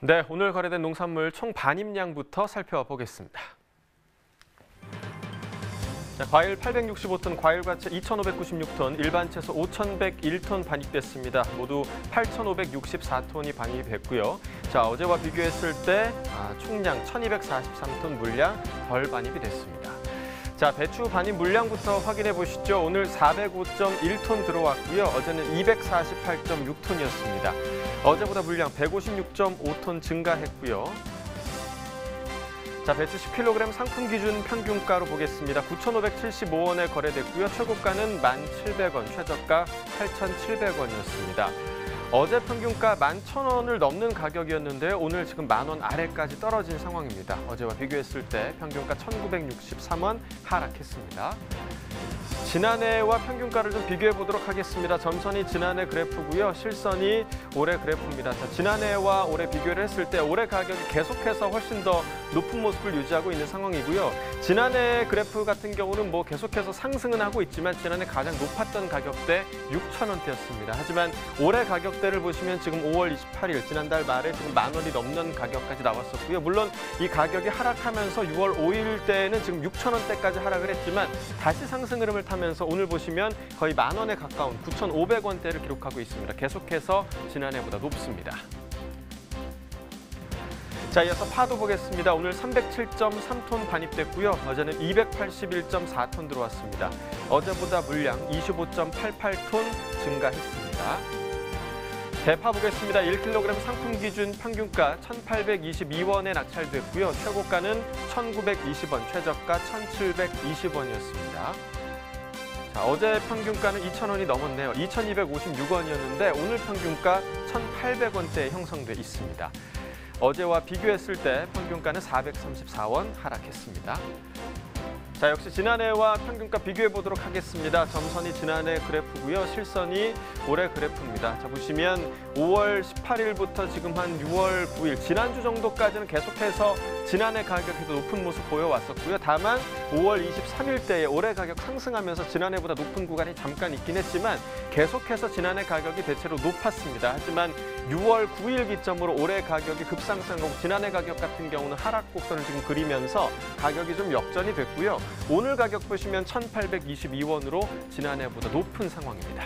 네, 오늘 거래된 농산물 총 반입량부터 살펴보겠습니다. 자, 과일 865톤, 과일과채 2,596톤, 일반 채소 5,101톤 반입됐습니다. 모두 8,564톤이 반입됐고요. 자, 어제와 비교했을 때 총량 1,243톤 물량 덜 반입이 됐습니다. 자, 배추 반입 물량부터 확인해 보시죠. 오늘 405.1톤 들어왔고요. 어제는 248.6톤이었습니다. 어제보다 물량 156.5톤 증가했고요. 자, 배추 10kg 상품 기준 평균가로 보겠습니다. 9,575원에 거래됐고요. 최고가는 1,700원, 최저가 8,700원이었습니다. 어제 평균가 11,000원을 넘는 가격이었는데요. 오늘 지금 10,000원 아래까지 떨어진 상황입니다. 어제와 비교했을 때 평균가 1,963원 하락했습니다. 지난해와 평균가를 좀 비교해 보도록 하겠습니다. 점선이 지난해 그래프고요. 실선이 올해 그래프입니다. 자, 지난해와 올해 비교를 했을 때 올해 가격이 계속해서 훨씬 더 높은 모습을 유지하고 있는 상황이고요. 지난해 그래프 같은 경우는 계속해서 상승은 하고 있지만 지난해 가장 높았던 가격대 6,000원대였습니다. 하지만 올해 가격대를 보시면 지금 5월 28일 지난달 말에 지금 10,000원이 넘는 가격까지 나왔었고요. 물론 이 가격이 하락하면서 6월 5일 때는 지금 6,000원대까지 하락을 했지만 다시 상승 흐름을 타면서 오늘 보시면 거의 10,000원에 가까운 9,500원대를 기록하고 있습니다. 계속해서 지난해보다 높습니다. 자, 이어서 파도 보겠습니다. 오늘 307.3톤 반입됐고요. 어제는 281.4톤 들어왔습니다. 어제보다 물량 25.88톤 증가했습니다. 대파 보겠습니다. 1kg 상품 기준 평균가 1,822원에 낙찰됐고요. 최고가는 1,920원, 최저가 1,720원이었습니다. 자, 어제 평균가는 2,000원이 넘었네요. 2,256원이었는데 오늘 평균가 1,800원대에 형성돼 있습니다. 어제와 비교했을 때 평균가는 434원 하락했습니다. 자, 역시 지난해와 평균가 비교해 보도록 하겠습니다. 점선이 지난해 그래프고요. 실선이 올해 그래프입니다. 자, 보시면 5월 18일부터 지금 한 6월 9일, 지난주 정도까지는 계속해서 지난해 가격이 더 높은 모습 보여왔었고요. 다만 5월 23일대에 올해 가격 상승하면서 지난해보다 높은 구간이 잠깐 있긴 했지만 계속해서 지난해 가격이 대체로 높았습니다. 하지만 6월 9일 기점으로 올해 가격이 급상승하고 지난해 가격 같은 경우는 하락 곡선을 지금 그리면서 가격이 좀 역전이 됐고요. 오늘 가격 보시면 1,822원으로 지난해보다 높은 상황입니다.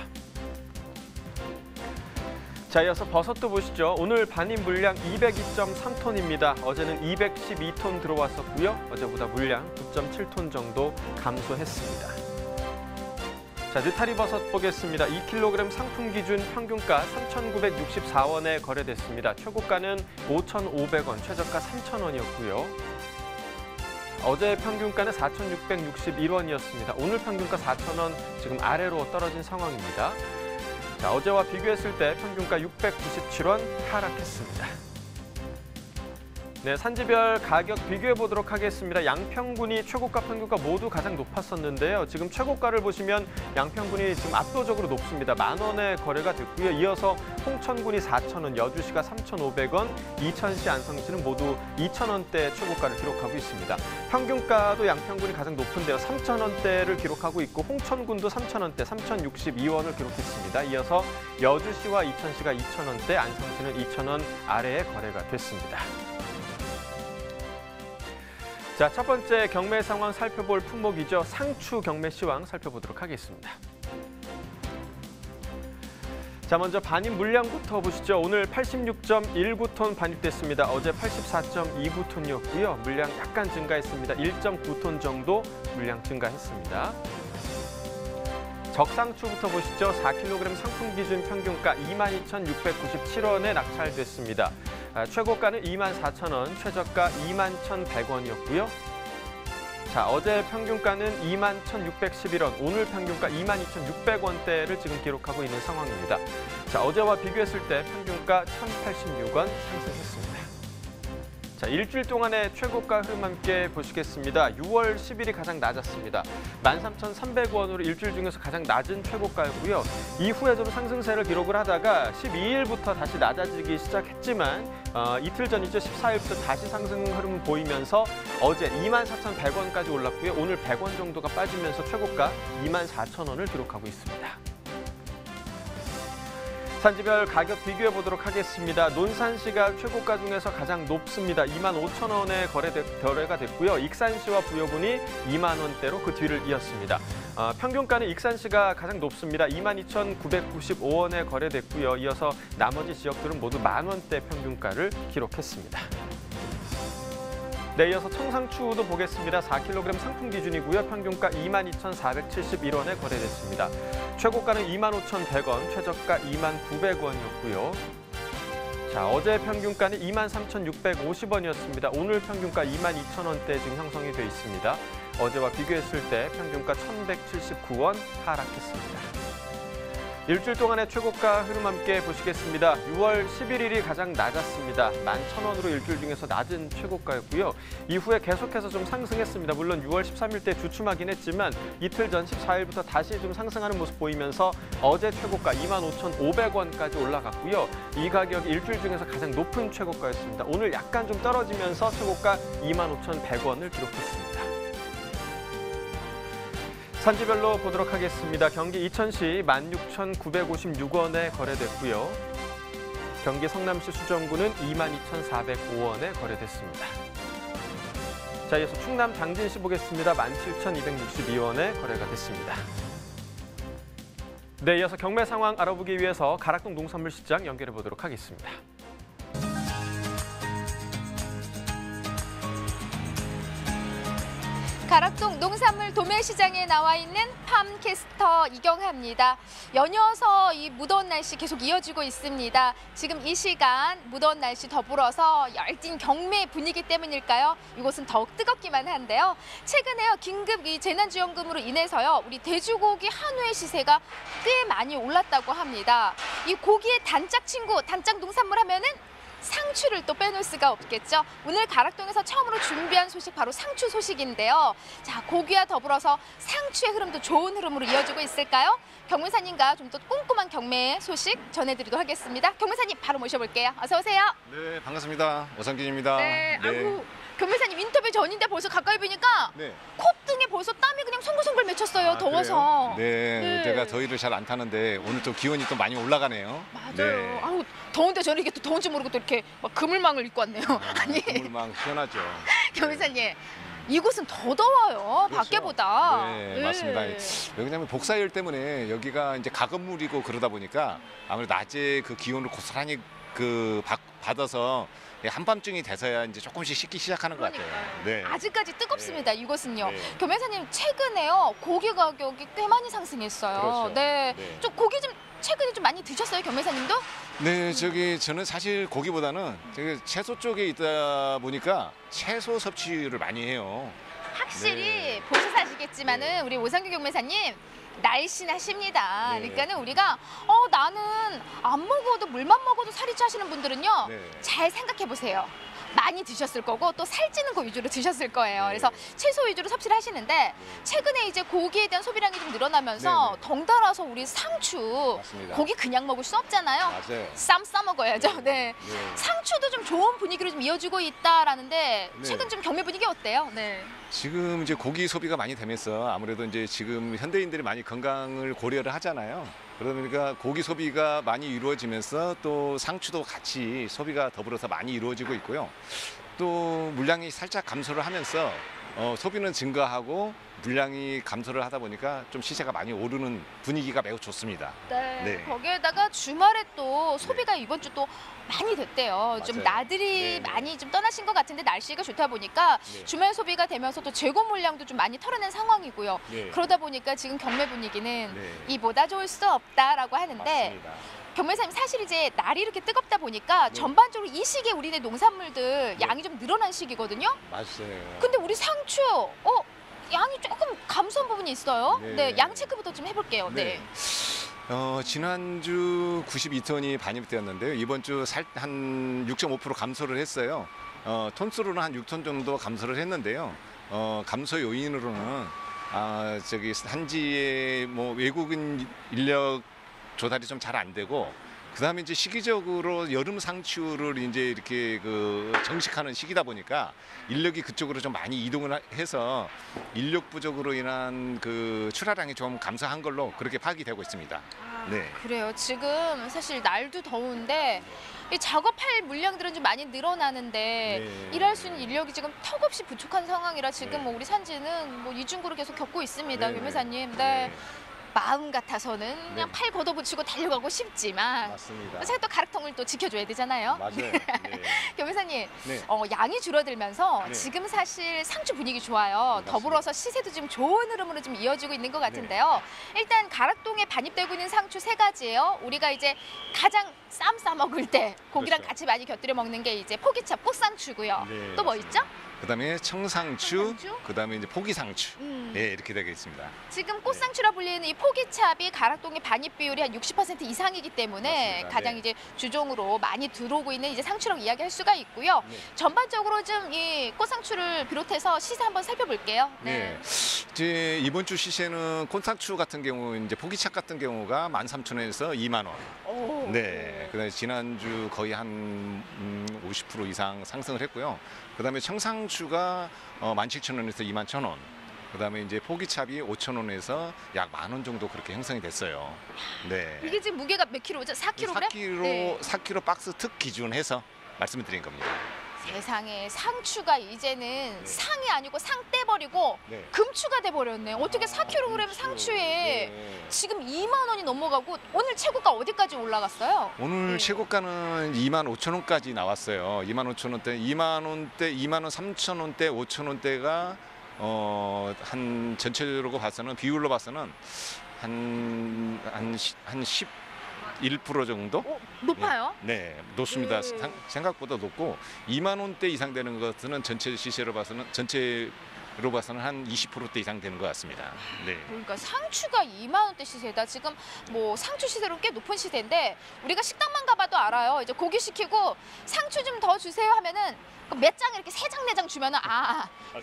자, 이어서 버섯도 보시죠. 오늘 반입 물량 202.3톤입니다. 어제는 212톤 들어왔었고요. 어제보다 물량 9.7톤 정도 감소했습니다. 자, 느타리 버섯 보겠습니다. 2kg 상품 기준 평균가 3,964원에 거래됐습니다. 최고가는 5,500원, 최저가 3,000원이었고요. 어제 평균가는 4,661원이었습니다. 오늘 평균가 4,000원 지금 아래로 떨어진 상황입니다. 자, 어제와 비교했을 때 평균가 697원 하락했습니다. 네, 산지별 가격 비교해 보도록 하겠습니다. 양평군이 최고가 평균가 모두 가장 높았었는데요. 지금 최고가를 보시면 양평군이 지금 압도적으로 높습니다. 10,000원에 거래가 됐고요. 이어서 홍천군이 4,000원, 여주시가 3,500원, 이천시, 안성시는 모두 2,000원대 최고가를 기록하고 있습니다. 평균가도 양평군이 가장 높은데요. 3,000원대를 기록하고 있고 홍천군도 3,000원대, 3,062원을 기록했습니다. 이어서 여주시와 이천시가 2,000원대, 안성시는 2,000원 아래에 거래가 됐습니다. 자, 첫 번째 경매 상황 살펴볼 품목이죠. 상추 경매 시황 살펴보도록 하겠습니다. 자, 먼저 반입 물량부터 보시죠. 오늘 86.19톤 반입됐습니다. 어제 84.29톤이었고요. 물량 약간 증가했습니다. 1.9톤 정도 물량 증가했습니다. 적상추부터 보시죠. 4kg 상품 기준 평균가 22,697원에 낙찰됐습니다. 최고가는 24,000원, 최저가 21,100원이었고요. 자, 어제 평균가는 21,611원, 오늘 평균가 22,600원대를 지금 기록하고 있는 상황입니다. 자, 어제와 비교했을 때 평균가 1,086원 상승했습니다. 자, 일주일 동안의 최고가 흐름 함께 보시겠습니다. 6월 10일이 가장 낮았습니다. 13,300원으로 일주일 중에서 가장 낮은 최고가였고요. 이후에 좀 상승세를 기록을 하다가 12일부터 다시 낮아지기 시작했지만 이틀 전이죠. 14일부터 다시 상승 흐름을 보이면서 어제 24,100원까지 올랐고요. 오늘 100원 정도가 빠지면서 최고가 24,000원을 기록하고 있습니다. 산지별 가격 비교해 보도록 하겠습니다. 논산시가 최고가 중에서 가장 높습니다. 25,000원에 거래가 됐고요. 익산시와 부여군이 2만 원대로 그 뒤를 이었습니다. 평균가는 익산시가 가장 높습니다. 22,995원에 거래됐고요. 이어서 나머지 지역들은 모두 만 원대 평균가를 기록했습니다. 네, 이어서 청상추도 보겠습니다. 4kg 상품 기준이고요. 평균가 22,471원에 거래됐습니다. 최고가는 25,100원, 최저가 29,900원이었고요. 자, 어제 평균가는 23,650원이었습니다. 오늘 평균가 22,000원대 지금 형성이 돼 있습니다. 어제와 비교했을 때 평균가 1,179원 하락했습니다. 일주일 동안의 최고가 흐름 함께 보시겠습니다. 6월 11일이 가장 낮았습니다. 11,000원으로 일주일 중에서 낮은 최고가였고요. 이후에 계속해서 좀 상승했습니다. 물론 6월 13일 때 주춤하긴 했지만 이틀 전 14일부터 다시 좀 상승하는 모습 보이면서 어제 최고가 25,500원까지 올라갔고요. 이 가격이 일주일 중에서 가장 높은 최고가였습니다. 오늘 약간 좀 떨어지면서 최고가 25,100원을 기록했습니다. 산지별로 보도록 하겠습니다. 경기 이천시 16,956원에 거래됐고요. 경기 성남시 수정구는 22,405원에 거래됐습니다. 자, 이어서 충남 당진시 보겠습니다. 17,262원에 거래가 됐습니다. 네, 이어서 경매 상황 알아보기 위해서 가락동 농산물시장 연결해 보도록 하겠습니다. 가락동 농산물 도매시장에 나와 있는 팜캐스터 이경하입니다. 연이어서 이 무더운 날씨 계속 이어지고 있습니다. 지금 이 시간 무더운 날씨 더불어서 열띤 경매 분위기 때문일까요? 이곳은 더욱 뜨겁기만 한데요. 최근에요, 긴급 이 재난지원금으로 인해서요, 우리 돼지고기 한우의 시세가 꽤 많이 올랐다고 합니다. 이 고기의 단짝 친구, 단짝 농산물 하면은 상추를 또 빼놓을 수가 없겠죠. 오늘 가락동에서 처음으로 준비한 소식 바로 상추 소식인데요. 자, 고기와 더불어서 상추의 흐름도 좋은 흐름으로 이어지고 있을까요? 경매사님과 좀 더 꼼꼼한 경매 소식 전해드리도록 하겠습니다. 경매사님 바로 모셔볼게요. 어서 오세요. 네, 반갑습니다. 오상진입니다. 네, 아이고, 경매사님 인터뷰 전인데 벌써 가까이 보니까 네. 콧등에 벌써 땀이 그냥 송글송글 맺혔어요. 더워서. 네, 제가 더위를 잘 안 타는데 오늘 또 기온이 또 많이 올라가네요. 맞아요. 네. 아우, 더운데 저는 이게 또 더운지 모르고 또 이렇게 막 그물망을 입고 왔네요. 아니, 그물망 시원하죠. 경매사님. 이곳은 더 더워요, 그렇죠. 밖에보다. 네, 맞습니다. 왜냐하면 복사열 때문에 여기가 이제 가건물이고 그러다 보니까 아무래도 낮에 그 기온을 고스란히 받아서 한밤중이 돼서야 이제 조금씩 식기 시작하는 것 같아요. 네. 아직까지 뜨겁습니다, 네. 이곳은요. 네. 경매사님, 최근에요, 고기 가격이 꽤 많이 상승했어요. 그렇죠. 네. 네. 좀 고기 좀 최근에 좀 많이 드셨어요, 경매사님도? 네, 저는 사실 고기보다는 채소 쪽에 있다 보니까 채소 섭취를 많이 해요. 확실히 네. 보셔서 아시겠지만은 우리 오상규 경매사님 날씬하십니다. 네. 그러니까는 우리가 나는 안 먹어도 물만 먹어도 살이 찌시는 분들은요, 네. 잘 생각해 보세요. 많이 드셨을 거고 또 살찌는 거 위주로 드셨을 거예요. 네. 그래서 채소 위주로 섭취를 하시는데 최근에 이제 고기에 대한 소비량이 좀 늘어나면서 네, 네. 덩달아서 우리 상추, 맞습니다. 고기 그냥 먹을 수 없잖아요. 맞아요. 쌈 싸 먹어야죠. 네. 네. 상추도 좀 좋은 분위기로 좀 이어지고 있다라는데 네. 최근 좀 경매 분위기 어때요? 네. 지금 이제 고기 소비가 많이 되면서 아무래도 이제 지금 현대인들이 많이 건강을 고려를 하잖아요. 그러다 보니까 고기 소비가 많이 이루어지면서 또 상추도 같이 소비가 더불어서 많이 이루어지고 있고요. 또 물량이 살짝 감소를 하면서 소비는 증가하고 물량이 감소를 하다 보니까 좀 시세가 많이 오르는 분위기가 매우 좋습니다. 네. 네. 거기에다가 주말에 또 소비가 이번 주 또 많이 됐대요. 좀 맞아요. 나들이 네, 네. 많이 좀 떠나신 것 같은데 날씨가 좋다 보니까 네. 주말 소비가 되면서 또 재고 물량도 좀 많이 털어낸 상황이고요. 네. 그러다 보니까 지금 경매 분위기는 네. 이보다 좋을 수 없다라고 하는데 맞습니다. 경매사님, 사실 이제 날이 이렇게 뜨겁다 보니까 네. 전반적으로 이 시기에 우리네 농산물들 양이 좀 늘어난 시기거든요. 맞아요. 근데 우리 상추 양이 조금 감소한 부분이 있어요. 네. 네, 양 체크부터 좀 해볼게요. 네. 지난주 92톤이 반입되었는데요. 이번 주 한 6.5% 감소를 했어요. 톤수로는 한 6톤 정도 감소를 했는데요. 감소 요인으로는 산지의 외국인 인력 조달이 좀 잘 안 되고, 그다음에 이제 시기적으로 여름 상추를 이제 이렇게 정식하는 시기다 보니까 인력이 그쪽으로 좀 많이 이동을 해서 인력 부족으로 인한 출하량이 좀 감소한 걸로 그렇게 파악이 되고 있습니다. 네. 그래요. 지금 사실 날도 더운데 이 작업할 물량들은 좀 많이 늘어나는데 네. 일할 수 있는 인력이 지금 턱없이 부족한 상황이라 지금 네. 뭐 우리 산지는 뭐 이중고를 계속 겪고 있습니다, 네. 김 회사님. 네. 네. 마음 같아서는 그냥 네. 팔 걷어붙이고 달려가고 싶지만 맞습니다. 사실 또 가락통을 또 지켜줘야 되잖아요. 맞아요. 네. 김 회사님, 네. 양이 줄어들면서 네. 지금 사실 상추 분위기 좋아요. 네, 맞습니다. 더불어서 시세도 지금 좋은 흐름으로 좀 이어지고 있는 것 같은데요. 일단 가락동에 반입되고 있는 상추 세 가지예요. 우리가 이제 가장 쌈 싸먹을 때 고기랑 그렇죠. 같이 많이 곁들여 먹는 게 이제 포기찹, 꽃상추고요. 네, 또 뭐 맞습니다. 있죠? 그다음에 청상추, 청상추? 그다음에 이제 포기상추. 음. 예, 이렇게 되어 있습니다. 지금 꽃상추라 불리는 이 포기찹이 가락동의 반입 비율이 한 60% 이상이기 때문에 맞습니다. 가장 네. 이제 주종으로 많이 들어오고 있는 이제 상추라고 이야기할 수가 있고요. 네. 전반적으로 좀 이 꽃상추를 비롯해서 시세 한번 살펴볼게요. 네. 이제 이번 주 시세는 콘상추 같은 경우 이제 포기차 같은 경우가 13,000원에서 2만 원. 오. 네. 그다음에 지난주 거의 한 50% 이상 상승을 했고요. 그다음에 청상추가 17,000원에서 21,000원. 그다음에 이제 포기찹이 5,000원에서 약 10,000원 정도 그렇게 형성이 됐어요. 네. 이게 지금 무게가 몇 킬로죠? 4kg? 4kg, 네. 4kg 박스 특 기준해서 말씀을 드린 겁니다. 세상에 상추가 이제는 네. 상이 아니고 상 떼버리고 네. 금추가 돼버렸네. 어떻게 4kg 상추에 네. 지금 2만 원이 넘어가고 오늘 최고가 어디까지 올라갔어요? 오늘 네. 최고가는 25,000원까지 나왔어요. 25,000원대, 2만 원대, 2만 원 3,000원대, 5,000원대가 한 전체적으로 봐서는 비율로 봐서는 한 11% 정도? 오, 높아요? 네, 높습니다. 네. 생각보다 높고 2만 원대 이상 되는 것은 전체 시세로 봐서는 한 20%대 이상 되는 것 같습니다. 네. 그러니까 상추가 2만 원대 시세다. 지금 뭐 상추 시세로 꽤 높은 시세인데 우리가 식당만 가봐도 알아요. 이제 고기 시키고 상추 좀 더 주세요 하면은 몇 장 이렇게 3장 4장 주면은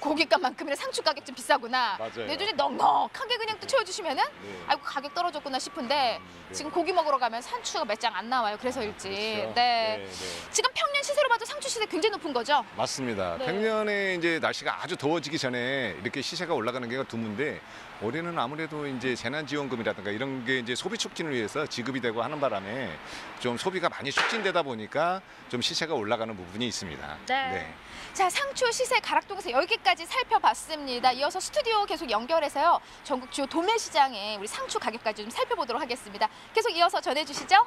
고깃값만큼이나 상추 가격 좀 비싸구나. 맞아요. 내 눈에 넉넉하게 그냥 또 채워주시면은 네. 아이고 가격 떨어졌구나 싶은데 네. 지금 고기 먹으러 가면 상추가 몇 장 안 나와요. 그래서일지. 그렇죠. 네. 네. 지금 평년 시세로 봐도 상추 시세 굉장히 높은 거죠? 맞습니다. 네. 평년에 이제 날씨가 아주 더워지기 전에 이렇게 시세가 올라가는 게 드문데 올해는 아무래도 이제 재난지원금이라든가 이런 게 이제 소비 촉진을 위해서 지급이 되고 하는 바람에 좀 소비가 많이 촉진되다 보니까 좀 시세가 올라가는 부분이 있습니다. 네. 자, 상추 시세 가락동에서 여기까지 살펴봤습니다. 이어서 스튜디오 계속 연결해서요. 전국 주요 도매시장의 우리 상추 가격까지 좀 살펴보도록 하겠습니다. 계속 이어서 전해주시죠.